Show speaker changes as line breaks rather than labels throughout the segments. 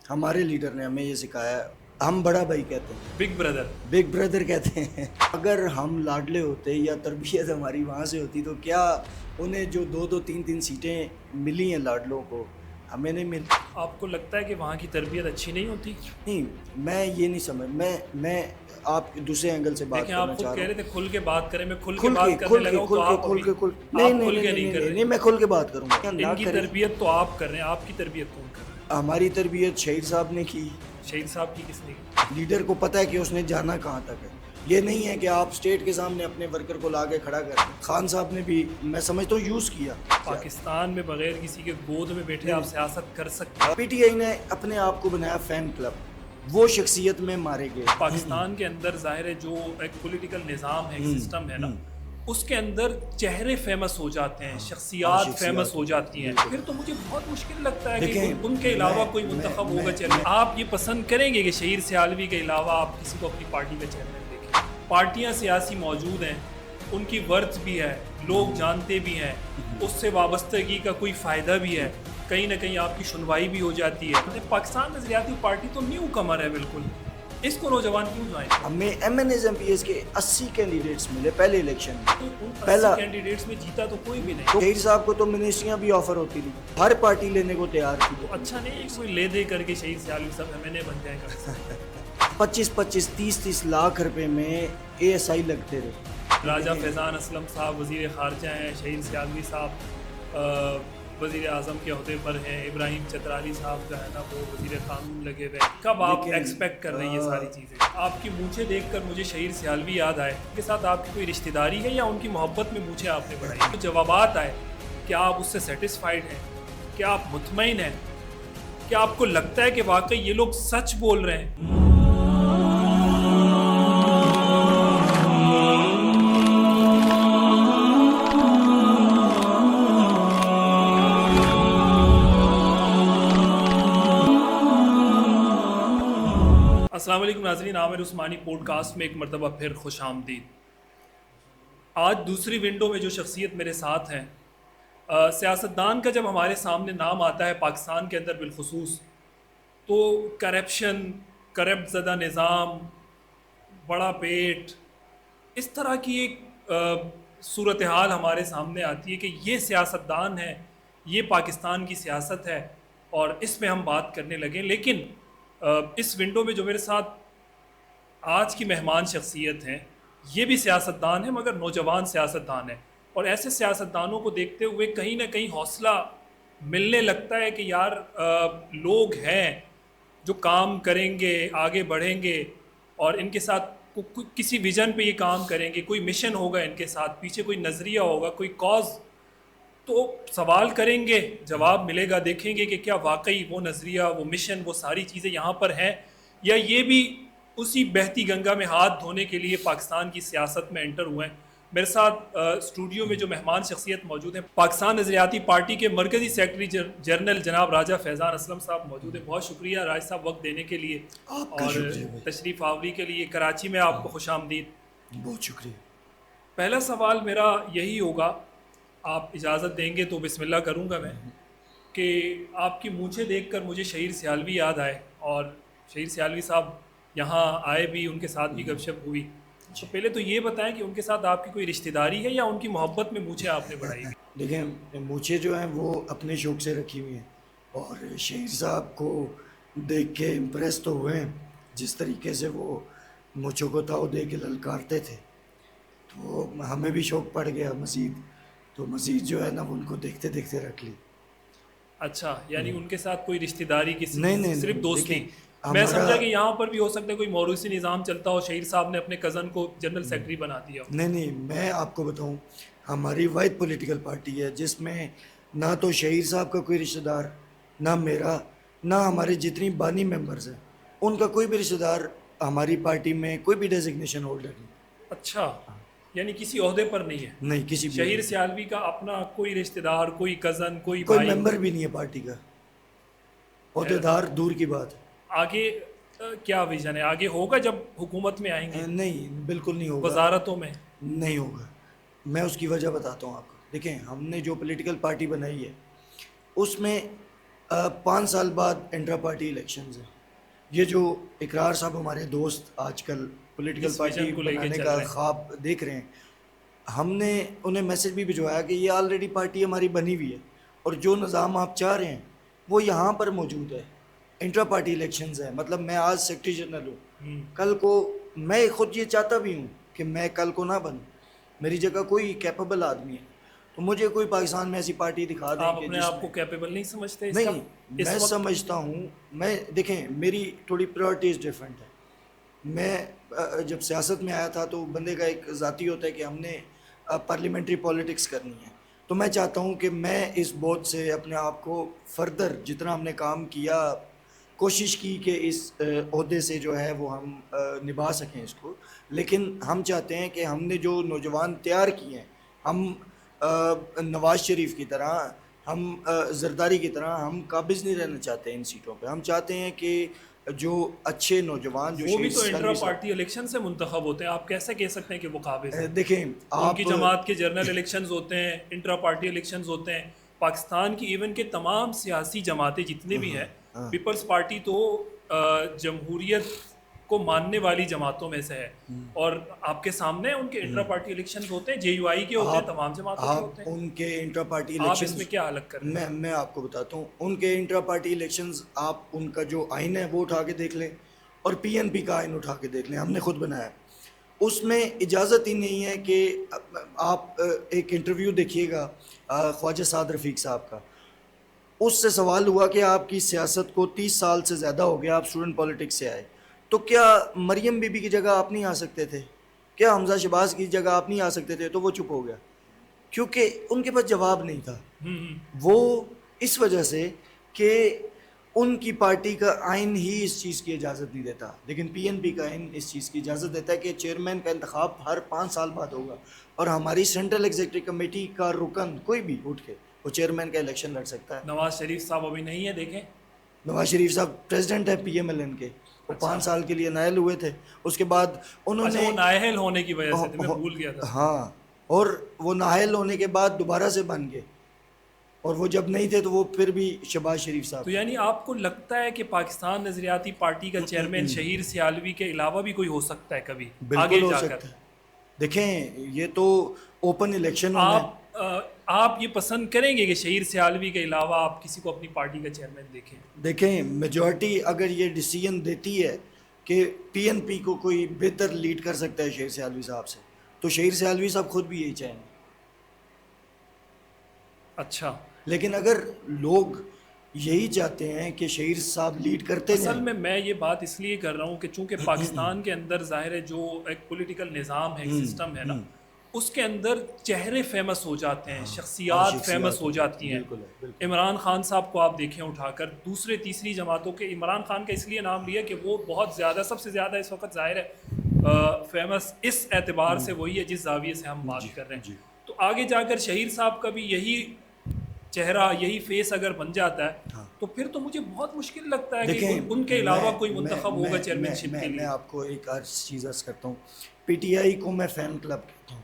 ہمارے لیڈر نے ہمیں یہ سکھایا ہے، ہم بڑا بھائی کہتے ہیں، بگ بردر کہتے ہیں۔ اگر ہم لاڈلے ہوتے یا تربیت ہماری وہاں سے ہوتی تو کیا انہیں جو دو دو تین تین سیٹیں ملی ہیں لاڈلوں کو، ہمیں نہیں مل۔
آپ کو لگتا ہے کہ وہاں کی تربیت اچھی نہیں ہوتی؟
نہیں، میں یہ نہیں سمجھ، میں آپ دوسرے اینگل سے بات
دیکھیں
کرنا
آپ خود
چاہ
کہہ
رہا
رہے
ہوں۔
تھے کھل کے بات کریں، میں کھل کے
کھل
بات
کے
کرنے
کھل
لگا
کے
ہوں
کھل
تو
کے
آپ
کھل
ابھی
کے کھل نہیں
آپ
نہیں
کھل
نہیں
کے
نہیں
نہیں کر
نہیں
رہے۔
نہیں، میں کھل کے بات کروں گا۔
ان کی تربیت تو آپ کر رہے ہیں، آپ کی تربیت کون کر رہا ہے؟
ہماری تربیت شہید صاحب نے کی۔
شہید صاحب کی کس نے کی؟
لیڈر کو پتہ ہے کہ اس نے جانا کہاں تک ہے، یہ نہیں ہے کہ آپ اسٹیٹ کے سامنے اپنے ورکر کو لا کے کھڑا کر دیں۔ خان صاحب نے بھی میں سمجھتا ہوں یوز کیا۔
پاکستان میں بغیر کسی کے گود میں بیٹھے آپ سیاست کر سکتے ہیں؟
پی ٹی آئی نے اپنے آپ کو بنایا فین کلب، وہ شخصیت میں مارے گئے۔
پاکستان کے اندر ظاہر ہے جو ایک پولیٹیکل نظام ہے، ایک سسٹم ہے نا، اس کے اندر چہرے فیمس ہو جاتے ہیں، شخصیات فیمس ہو جاتی ہیں، پھر تو مجھے بہت مشکل لگتا ہے کہ ان کے علاوہ کوئی منتخب ہوگا چیئرمین۔ آپ یہ پسند کریں گے کہ شہیر سیالوی کے علاوہ آپ کسی کو اپنی پارٹی کا چیئرمین دیکھیں؟ پارٹیاں سیاسی موجود ہیں، ان کی ورتھ بھی ہے، لوگ جانتے بھی ہیں، اس سے وابستگی کا کوئی فائدہ بھی ہے، کہیں نہ کہیں آپ کی سنوائی بھی ہو جاتی ہے۔ پاکستان نظریاتی پارٹی تو نیو کمر ہے بالکل، اس کو نوجوان کیوں جوائن؟
ہمیں M N As M P As کے 80 کینڈیڈیٹس ملے پہلے الیکشن میں۔
ان
پہلا
80 کینڈیڈیٹس میں جیتا تو کوئی بھی نہیں۔
شہید صاحب کو تو منسٹریاں بھی آفر ہوتی تھی، ہر پارٹی لینے کو تیار تھی۔
تو اچھا نہیں ہے کوئی لے دے کر کے شہید سیالوی صاحب ایم این اے بن جائے گا؟
25 30 لاکھ روپے میں اے ایس آئی لگتے رہے۔
راجہ فیضان اسلم صاحب وزیر خارجہ ہیں، شہید سیالوی صاحب وزیر اعظم کے عہدے پر ہیں، ابراہیم چترالی صاحب جو ہے نا وہ وزیر قانون لگے ہوئے ہیں۔ کب آپ ایکسپیکٹ کر رہے ہیں یہ ساری چیزیں؟ آپ کی مونچھیں دیکھ کر مجھے شہید سیالوی یاد آئے، ان کے ساتھ آپ کی کوئی رشتہ داری ہے یا ان کی محبت میں مونچھیں آپ نے بڑھائی؟ تو جوابات آئے، کیا آپ اس سے سیٹسفائیڈ ہیں؟ کیا آپ مطمئن ہیں؟ کیا آپ کو لگتا ہے کہ واقعی یہ لوگ سچ بول رہے ہیں؟ السلام علیکم ناظرین، عامر عثمانی پوڈ کاسٹ میں ایک مرتبہ پھر خوش آمدید۔ آج دوسری ونڈو میں جو شخصیت میرے ساتھ ہیں، سیاستدان کا جب ہمارے سامنے نام آتا ہے پاکستان کے اندر بالخصوص، تو کرپشن، کرپٹ زدہ نظام، بڑا پیٹ، اس طرح کی ایک صورتحال ہمارے سامنے آتی ہے کہ یہ سیاستدان ہے، یہ پاکستان کی سیاست ہے اور اس میں ہم بات کرنے لگیں۔ لیکن اس ونڈو میں جو میرے ساتھ آج کی مہمان شخصیت ہیں، یہ بھی سیاستدان ہیں مگر نوجوان سیاستدان ہیں، اور ایسے سیاستدانوں کو دیکھتے ہوئے کہیں نہ کہیں حوصلہ ملنے لگتا ہے کہ یار لوگ ہیں جو کام کریں گے، آگے بڑھیں گے اور ان کے ساتھ کسی ویژن پہ یہ کام کریں گے، کوئی مشن ہوگا ان کے ساتھ، پیچھے کوئی نظریہ ہوگا، کوئی کاز، تو سوال کریں گے، جواب ملے گا، دیکھیں گے کہ کیا واقعی وہ نظریہ، وہ مشن، وہ ساری چیزیں یہاں پر ہیں، یا یہ بھی اسی بہتی گنگا میں ہاتھ دھونے کے لیے پاکستان کی سیاست میں انٹر ہوئے ہیں۔ میرے ساتھ اسٹوڈیو میں جو مہمان شخصیت موجود ہیں، پاکستان نظریاتی پارٹی کے مرکزی سیکرٹری جنرل جناب راجہ فیضان اسلم صاحب موجود ہیں۔ بہت شکریہ راجہ صاحب وقت دینے کے لیے اور تشریف آوری کے لیے۔ کراچی میں آپ کو خوش آمدید۔
بہت شکریہ۔
پہلا سوال میرا یہی ہوگا، آپ اجازت دیں گے تو بسم اللہ کروں گا میں، کہ آپ کی مونچھیں دیکھ کر مجھے شہید سیالوی یاد آئے، اور شہید سیالوی صاحب یہاں آئے بھی، ان کے ساتھ بھی گپ شپ ہوئی، تو پہلے تو یہ بتائیں کہ ان کے ساتھ آپ کی کوئی رشتہ داری ہے یا ان کی محبت میں مونچھیں آپ نے بڑھائی؟
دیکھیں، مونچھیں جو ہیں وہ اپنے شوق سے رکھی ہوئی ہیں، اور شہید صاحب کو دیکھ کے امپریس تو ہوئے ہیں، جس طریقے سے وہ مونچھوں کو تاؤ دے کے للکارتے تھے، تو ہمیں بھی شوق پڑ گیا مزید، تو مزید جو ہے نا ان کو دیکھتے دیکھتے رکھ لی۔
اچھا، یعنی ان کے ساتھ کوئی رشتہ داری کسی
نہیں،
صرف دوستی؟ میں سمجھا کہ یہاں پر بھی ہو سکتا ہے کوئی موروثی نظام چلتا ہو، شہید صاحب نے اپنے کزن کو جنرل سیکرٹری بنا دیا ہو۔
نہیں، میں آپ کو بتاؤں، ہماری واحد پولیٹیکل پارٹی ہے جس میں نہ تو شہید صاحب کا کوئی رشتہ دار، نہ میرا، نہ ہمارے جتنی بانی ممبرز ہیں ان کا کوئی بھی رشتہ دار ہماری پارٹی میں کوئی بھی ڈیزگنیشن ہولڈر نہیں۔
اچھا، یعنی کسی عہدے پر نہیں ہے؟
نہیں، کسی بھی
شہید سیالوی کا اپنا کوئی رشتہ دار، کوئی کزن، کوئی
کوئی
بھائی،
ممبر بھی نہیں ہے پارٹی کا، عہدے دار دور کی بات ہے۔
آگے کیا ویژن ہے؟ آگے ہوگا جب حکومت میں آئیں گے؟
نہیں، بالکل نہیں ہوگا،
وزارتوں میں
نہیں ہوگا۔ میں اس کی وجہ بتاتا ہوں آپ کو۔ دیکھیں، ہم نے جو پولیٹیکل پارٹی بنائی ہے اس میں 5 سال بعد انٹرا پارٹی الیکشنز ہیں. یہ جو اقرار صاحب ہمارے دوست آج کل پولیٹیکل
اس
پارٹی
ویژن کو لے کے
بنانے
چل
کا
رہے ہیں.
خواب دیکھ رہے ہیں, ہم نے انہیں میسج بھی بھجوایا کہ یہ آلریڈی پارٹی ہماری بنی ہوئی ہے اور جو نظام آپ چاہ رہے ہیں وہ یہاں پر موجود ہے. انٹرا پارٹی الیکشنز ہیں, مطلب میں آج سیکرٹری جنرل ہوں, کل کو میں خود یہ چاہتا بھی ہوں کہ میں کل کو نہ بنوں, میری جگہ کوئی کیپیبل آدمی ہے, تو مجھے کوئی پاکستان میں ایسی پارٹی دکھا دیں
آپ
کہ
اپنے
جس
آپ
میں
کو کیپیبل نہیں سمجھتے اس کا
نہیں,
اس
میں
وقت؟
سمجھتا ہوں, میں دیکھیں میری تھوڑی پریورٹیز ڈفرینٹ ہے. میں جب سیاست میں آیا تھا تو بندے کا ایک ذاتی ہوتا ہے کہ ہم نے پارلیمنٹری پالیٹکس کرنی ہے, تو میں چاہتا ہوں کہ میں اس بوجھ سے اپنے آپ کو فردر جتنا ہم نے کام کیا کوشش کی کہ اس عہدے سے جو ہے وہ ہم نبھا سکیں اس کو, لیکن ہم چاہتے ہیں کہ ہم نے جو نوجوان تیار کیے ہیں, ہم نواز شریف کی طرح, ہم زرداری کی طرح ہم قابض نہیں رہنا چاہتے ان سیٹوں پہ. ہم چاہتے ہیں کہ جو اچھے نوجوان جو
وہ بھی
شہید
تو انٹرا
سیالوی صاحب,
پارٹی الیکشن سے منتخب ہوتے ہیں, آپ کیسے کہہ سکتے ہیں کہ وہ قابض ہیں؟
دیکھیں
ان کی
آپ
جماعت کے جنرل الیکشنز ہوتے ہیں, انٹرا پارٹی الیکشنز ہوتے ہیں. پاکستان کی ایون کے تمام سیاسی جماعتیں جتنے بھی ہیں, پیپلز پارٹی تو جمہوریت کو ماننے والی جماعتوں میں سے ہے, اور آپ کے سامنے ان کے انٹرا پارٹی الیکشنز ہوتے ہیں, جے یو آئی کے ہوتے ہیں, تمام جماعتوں کے ہوتے
آپ
ہیں.
ان کے انٹرا پارٹی
آپ اس
الیکشنز,
میں کیا الگ کر رہے ہیں؟
میں آپ کو بتاتا ہوں, ان کے انٹرا پارٹی الیکشنز آپ ان کا جو آئین ہے وہ اٹھا کے دیکھ لیں, اور پی این پی کا آئین اٹھا کے دیکھ لیں, ہم نے خود بنایا. اس میں اجازت ہی نہیں ہے کہ آپ ایک انٹرویو دیکھیے گا خواجہ سعد رفیق صاحب کا, اس سے سوال ہوا کہ آپ کی سیاست کو 30 سال سے زیادہ ہو گیا, آپ اسٹوڈنٹ پالیٹکس سے آئے, تو کیا مریم بی بی کی جگہ آپ نہیں آ سکتے تھے, کیا حمزہ شہباز کی جگہ آپ نہیں آ سکتے تھے؟ تو وہ چپ ہو گیا کیونکہ ان کے پاس جواب نہیں تھا. وہ اس وجہ سے کہ ان کی پارٹی کا آئین ہی اس چیز کی اجازت نہیں دیتا, لیکن پی این پی کا آئین اس چیز کی اجازت دیتا ہے کہ چیئرمین کا انتخاب ہر 5 سال بعد ہوگا, اور ہماری سینٹرل ایگزیکٹو کمیٹی کا رکن کوئی بھی اٹھ کے وہ چیئرمین کا الیکشن لڑ سکتا ہے.
نواز شریف صاحب ابھی نہیں ہے, دیکھیں
نواز شریف صاحب پریزیڈنٹ ہے پی ایم ایل این کے, وہ 5 سال کے لیے نائل ہوئے تھے, اس کے بعد انہوں
اچھا
نے
وہ نااہل ہونے کی وجہ سے تھے, میں بھول گیا تھا.
ہاں, اور وہ نااہل ہونے کے بعد دوبارہ سے بن گئے, اور وہ جب نہیں تھے تو وہ پھر بھی شہباز شریف صاحب.
تو یعنی آپ کو لگتا ہے کہ پاکستان نظریاتی پارٹی کا چیئرمین شہیر سیالوی کے علاوہ بھی کوئی ہو سکتا ہے کبھی آگے
بالکل ہو
جا کر؟
سکتا ہے. دیکھیں یہ تو اوپن الیکشن ہونا ہے.
آپ یہ پسند کریں گے کہ شہیر سیالوی کے علاوہ آپ کسی کو اپنی پارٹی کا چیئرمین دیکھیں؟
دیکھیں میجورٹی اگر یہ ڈیسیژن دیتی ہے کہ پی این پی کو کوئی بہتر لیڈ کر سکتا ہے شہیر سیالوی صاحب سے, تو شہیر سیالوی صاحب خود بھی یہی چاہیں گے.
اچھا,
لیکن اگر لوگ یہی چاہتے ہیں کہ شہیر صاحب لیڈ کرتے
اصل
جائیں,
میں یہ بات اس لیے کر رہا ہوں کہ چونکہ پاکستان کے اندر ظاہر ہے جو ایک پولیٹیکل نظام ہے, ایک سسٹم ہے نا, اس کے اندر چہرے فیمس ہو جاتے ہیں, شخصیات فیمس ہو جاتی ہیں. عمران خان صاحب کو آپ دیکھیں اٹھا کر, دوسرے تیسری جماعتوں کے, عمران خان کا اس لیے نام لیا کہ وہ بہت زیادہ, سب سے زیادہ اس وقت ظاہر ہے فیمس اس اعتبار سے وہی ہے جس زاویے سے ہم بات کر رہے ہیں. تو آگے جا کر شہیر صاحب کا بھی یہی چہرہ, یہی فیس اگر بن جاتا ہے تو پھر تو مجھے بہت مشکل لگتا ہے کہ ان کے علاوہ کوئی منتخب ہوگا چیئرمین شپ کے لیے.
میں آپ کو ایک اور چیز عرض کرتا ہوں, پی ٹی آئی کو میں فین کلب کہتا ہوں.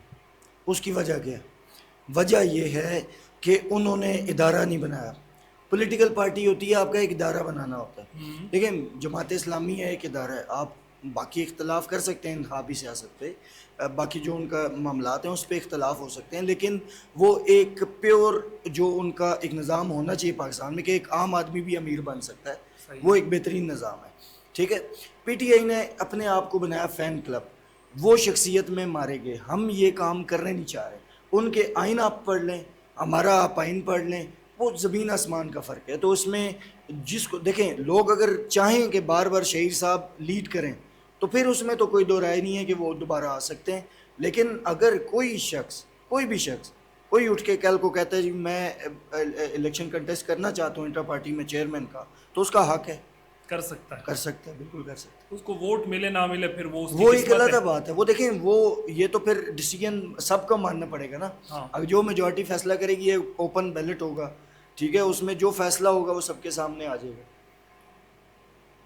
اس کی وجہ کیا ہے؟ وجہ یہ ہے کہ انہوں نے ادارہ نہیں بنایا. پولیٹیکل پارٹی ہوتی ہے, آپ کا ایک ادارہ بنانا ہوتا ہے. دیکھیں جماعت اسلامی ہے, ایک ادارہ ہے, آپ باقی اختلاف کر سکتے ہیں انتخابی سیاست پہ, باقی جو ان کا معاملات ہیں اس پہ اختلاف ہو سکتے ہیں, لیکن وہ ایک پیور جو ان کا ایک نظام ہونا چاہیے پاکستان میں کہ ایک عام آدمی بھی امیر بن سکتا ہے, وہ ایک بہترین نظام ہے. ٹھیک ہے, پی ٹی آئی نے اپنے آپ کو بنایا فین کلب, وہ شخصیت میں مارے گئے. ہم یہ کام کرنے نہیں چاہ رہے. ان کے آئین آپ پڑھ لیں, ہمارا آپ آئین پڑھ لیں, وہ زمین آسمان کا فرق ہے. تو اس میں جس کو دیکھیں, لوگ اگر چاہیں کہ بار بار شہیر صاحب لیڈ کریں تو پھر اس میں تو کوئی دو رائے نہیں ہے کہ وہ دوبارہ آ سکتے ہیں. لیکن اگر کوئی بھی شخص کوئی اٹھ کے کل کو کہتا ہے جی میں الیکشن کنٹیسٹ کرنا چاہتا ہوں انٹر پارٹی میں چیئرمین کا, تو اس کا حق ہے,
کر سکتا ہے,
بالکل کر سکتا ہے.
اس کو ووٹ ملے نہ ملے پھر وہ اس کی
وہ ایک
قسمت
غلط
ہے.
بات ہے. وہ دیکھیں وہ یہ تو پھر ڈیسیجن سب کو ماننا پڑے گا نا. اگر جو میجورٹی فیصلہ کرے گی, یہ اوپن بیلٹ ہوگا, ٹھیک ہے, اس میں جو فیصلہ ہوگا وہ سب کے سامنے آ جائے گا.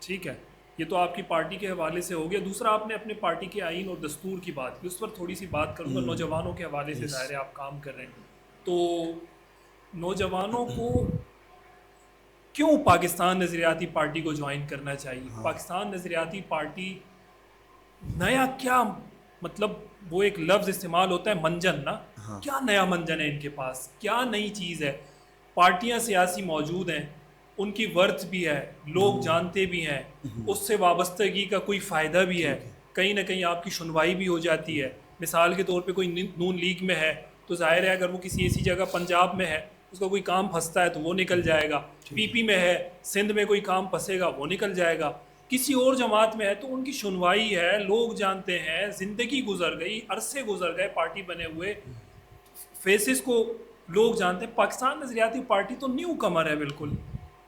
ٹھیک ہے, یہ تو آپ کی پارٹی کے حوالے سے ہو گیا. دوسرا آپ نے اپنے پارٹی کے آئین اور دستور کی بات کی, اس پر تھوڑی سی بات کروں گا. نوجوانوں کے حوالے سے ظاہر ہے آپ کام کر رہے ہیں, تو نوجوانوں کو کیوں پاکستان نظریاتی پارٹی کو جوائن کرنا چاہیے؟ پاکستان نظریاتی پارٹی نیا کیا مطلب وہ ایک لفظ استعمال ہوتا ہے منجن نا، کیا نیا منجن ہے ان کے پاس، کیا نئی چیز ہے؟ پارٹیاں سیاسی موجود ہیں، ان کی ورتھ بھی ہے، لوگ جانتے بھی ہیں، اس سے وابستگی کا کوئی فائدہ بھی ہے، کہیں نہ کہیں آپ کی سنوائی بھی ہو جاتی ہے. مثال کے طور پہ کوئی نون لیگ میں ہے تو ظاہر ہے اگر وہ کسی ایسی جگہ پنجاب میں ہے اس کا کوئی کام پھنستا ہے تو وہ نکل جائے گا، پی پی میں ہے سندھ میں کوئی کام پھنسے گا وہ نکل جائے گا، کسی اور جماعت میں ہے تو ان کی سنوائی ہے، لوگ جانتے ہیں، زندگی گزر گئی، عرصے گزر گئے پارٹی بنے ہوئے، فیسز کو لوگ جانتے ہیں. پاکستان نظریاتی پارٹی تو نیو کمر ہے بالکل،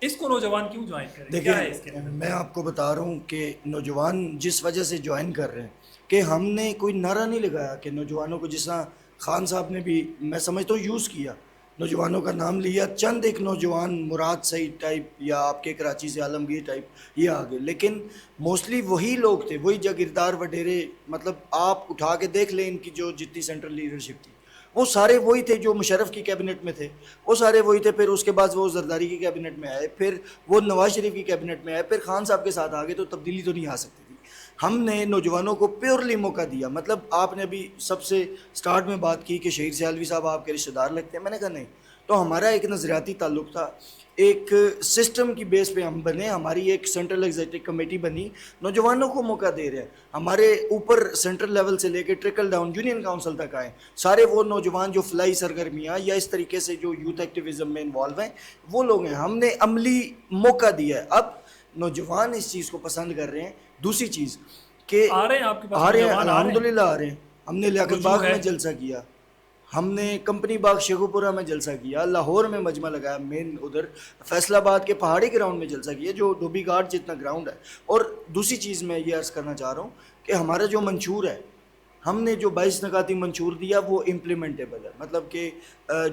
اس کو نوجوان کیوں جوائن کریں؟ کیا ہے اس کے
دیکھیں میں آپ کو بتا رہا ہوں کہ نوجوان جس وجہ سے جوائن کر رہے ہیں کہ ہم نے کوئی نعرہ نہیں لگایا کہ نوجوانوں کو، جس طرح خان صاحب نے بھی میں سمجھتا ہوں یوز کیا، نوجوانوں کا نام لیا، چند ایک نوجوان مراد سعید ٹائپ یا آپ کے کراچی سے عالمگیر ٹائپ یہ آگے، لیکن موسٹلی وہی لوگ تھے، وہی جاگیردار وڈیرے. مطلب آپ اٹھا کے دیکھ لیں ان کی جو جتنی سینٹرل لیڈرشپ تھی وہ سارے وہی تھے جو مشرف کی کیبنٹ میں تھے، وہ سارے وہی تھے. پھر اس کے بعد وہ زرداری کی کیبنٹ میں آئے، پھر وہ نواز شریف کی کیبنٹ میں آئے، پھر خان صاحب کے ساتھ آگے، تو تبدیلی تو نہیں آ سکتی تھی. ہم نے نوجوانوں کو پیورلی موقع دیا. مطلب آپ نے ابھی سب سے سٹارٹ میں بات کی کہ شہید سیالوی صاحب آپ کے رشتہ دار لگتے ہیں، میں نے کہا نہیں. تو ہمارا ایک نظریاتی تعلق تھا، ایک سسٹم کی بیس پہ ہم بنے، ہماری ایک سینٹرل ایگزیکٹو کمیٹی بنی، نوجوانوں کو موقع دے رہے ہیں. ہمارے اوپر سینٹرل لیول سے لے کے ٹرکل ڈاؤن یونین کاؤنسل تک آئے سارے وہ نوجوان جو فلائی سرگرمیاں یا اس طریقے سے جو یوتھ ایکٹیویزم میں انوالو ہیں وہ لوگ ہیں. ہم نے عملی موقع دیا ہے. اب نوجوان اس چیز کو پسند کر رہے ہیں. دوسری چیز کہ
آ رہے ہیں آپ کے پاس
آ رہے ہیں،
نوجوان آ رہے ہیں؟
الحمدللہ آ رہے ہیں. ہم نے لیاقت باغ میں جلسہ کیا، ہم نے کمپنی باغ شیخوپورہ میں جلسہ کیا، لاہور میں مجمع لگایا، مین ادھر فیصل آباد کے پہاڑی گراؤنڈ میں جلسہ کیا جو دھوبی گھاٹ جتنا گراؤنڈ ہے. اور دوسری چیز میں یہ عرض کرنا چاہ رہا ہوں کہ ہمارا جو منشور ہے، ہم نے جو 22 نکاتی منشور دیا وہ امپلیمنٹیبل ہے. مطلب کہ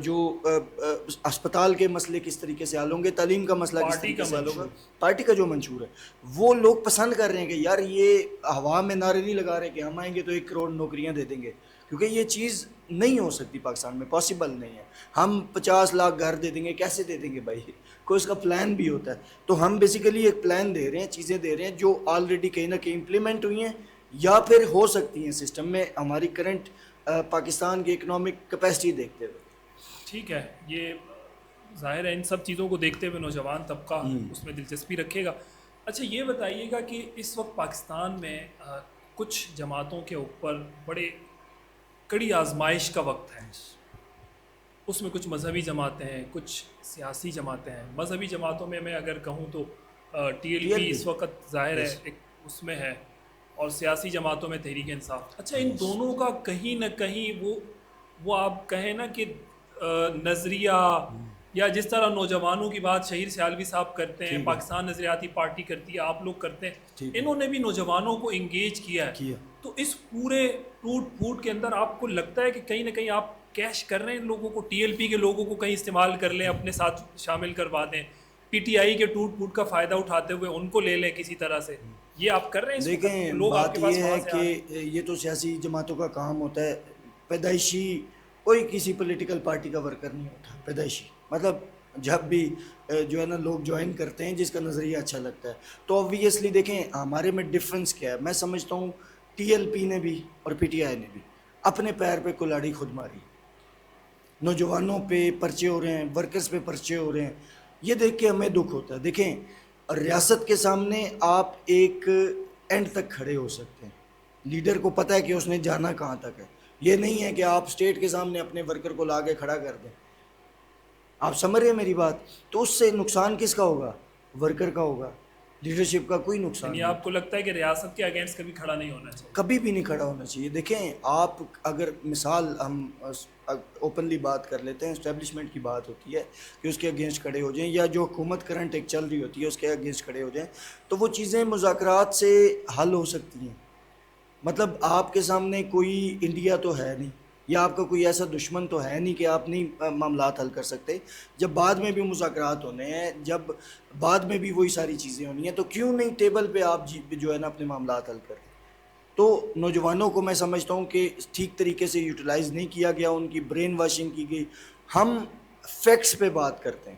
جو اسپتال کے مسئلے کس طریقے سے حل ہوں گے، تعلیم کا مسئلہ کس طریقے سے حل ہوگا، پارٹی کا جو منشور ہے وہ لوگ پسند کر رہے ہیں کہ یار یہ ہوا میں نعرے نہیں لگا رہے کہ ہم آئیں گے تو 1 کروڑ نوکریاں دے دیں گے، کیونکہ یہ چیز نہیں ہو سکتی پاکستان میں، پاسبل نہیں ہے. ہم 50 لاکھ گھر دے دیں گے، کیسے دے دیں گے بھائی؟ کوئی اس کا پلان بھی ہوتا ہے. تو ہم بیسیکلی ایک پلان دے رہے ہیں، چیزیں دے رہے ہیں جو آلریڈی کہیں نہ کہیں امپلیمنٹ ہوئی ہیں یا پھر ہو سکتی ہیں سسٹم میں ہماری کرنٹ پاکستان کی اکنامک کیپیسٹی دیکھتے ہوئے.
ٹھیک ہے، یہ ظاہر ہے ان سب چیزوں کو دیکھتے ہوئے نوجوان طبقہ اس میں دلچسپی رکھے گا. اچھا یہ بتائیے گا کہ اس وقت پاکستان میں کچھ جماعتوں کے اوپر بڑے کڑی آزمائش کا وقت ہے. اس میں کچھ مذہبی جماعتیں ہیں، کچھ سیاسی جماعتیں ہیں. مذہبی جماعتوں میں اگر کہوں تو ٹی ایل پی اس وقت ظاہر ہے ایک اس میں ہے، اور سیاسی جماعتوں میں تحریک انصاف. اچھا ان دونوں کا کہیں نہ کہیں وہ آپ کہیں نا کہ نظریہ یا جس طرح نوجوانوں کی بات شہید سیالوی صاحب کرتے ہیں، پاکستان نظریاتی پارٹی کرتی ہے، آپ لوگ کرتے ہیں، انہوں نے بھی نوجوانوں کو انگیج کیا ہے. تو اس پورے ٹوٹ پھوٹ کے اندر آپ کو لگتا ہے کہ کہیں نہ کہیں آپ کیش کر رہے ہیں ان لوگوں کو، ٹی ایل پی کے لوگوں کو کہیں استعمال کر لیں، اپنے ساتھ شامل کروا دیں، پی ٹی آئی کے ٹوٹ پھوٹ کا فائدہ اٹھاتے ہوئے ان کو لے لیں کسی طرح سے؟ یہ آپ کر رہے ہیں؟
دیکھیں بات یہ ہے کہ یہ تو سیاسی جماعتوں کا کام ہوتا ہے. پیدائشی کوئی کسی پولیٹیکل پارٹی کا ورکر نہیں ہوتا پیدائشی. مطلب جب بھی جو ہے نا لوگ جوائن کرتے ہیں جس کا نظریہ اچھا لگتا ہے، تو آبویسلی دیکھیں ہمارے میں ڈفرینس کیا ہے. میں سمجھتا ہوں ٹی ایل پی نے بھی اور پی ٹی آئی نے بھی اپنے پیر پہ کلاڑی خود ماری. نوجوانوں پہ پرچے ہو رہے ہیں، ورکرز پہ پرچے ہو رہے ہیں، یہ دیکھ کے ہمیں دکھ ہوتا ہے. دیکھیں ریاست کے سامنے آپ ایک اینڈ تک کھڑے ہو سکتے ہیں، لیڈر کو پتہ ہے کہ اس نے جانا کہاں تک ہے. یہ نہیں ہے کہ آپ اسٹیٹ کے سامنے اپنے ورکر کو لا کے کھڑا کر دیں. آپ سمجھ رہے ہیں میری بات؟ تو اس سے نقصان کس کا ہوگا؟ ورکر کا ہوگا، لیڈرشپ کا کوئی نقصان نہیں.
آپ کو لگتا ہے کہ ریاست کے اگینسٹ کبھی کھڑا نہیں ہونا چاہیے؟
کبھی بھی نہیں کھڑا ہونا چاہیے. دیکھیں آپ اگر مثال ہم اوپنلی بات کر لیتے ہیں، اسٹیبلشمنٹ کی بات ہوتی ہے کہ اس کے اگینسٹ کھڑے ہو جائیں، یا جو حکومت کرنٹ ایک چل رہی ہوتی ہے اس کے اگینسٹ کھڑے ہو جائیں، تو وہ چیزیں مذاکرات سے حل ہو سکتی ہیں. مطلب آپ کے سامنے کوئی انڈیا تو ہے نہیں، یا آپ کا کوئی ایسا دشمن تو ہے نہیں کہ آپ نہیں معاملات حل کر سکتے. جب بعد میں بھی مذاکرات ہونے ہیں، جب بعد میں بھی وہی ساری چیزیں ہونی ہیں، تو کیوں نہیں ٹیبل پہ آپ جو ہے نا اپنے معاملات حل کریں. تو نوجوانوں کو میں سمجھتا ہوں کہ ٹھیک طریقے سے یوٹیلائز نہیں کیا گیا، ان کی برین واشنگ کی گئی. ہم فیکٹس پہ بات کرتے ہیں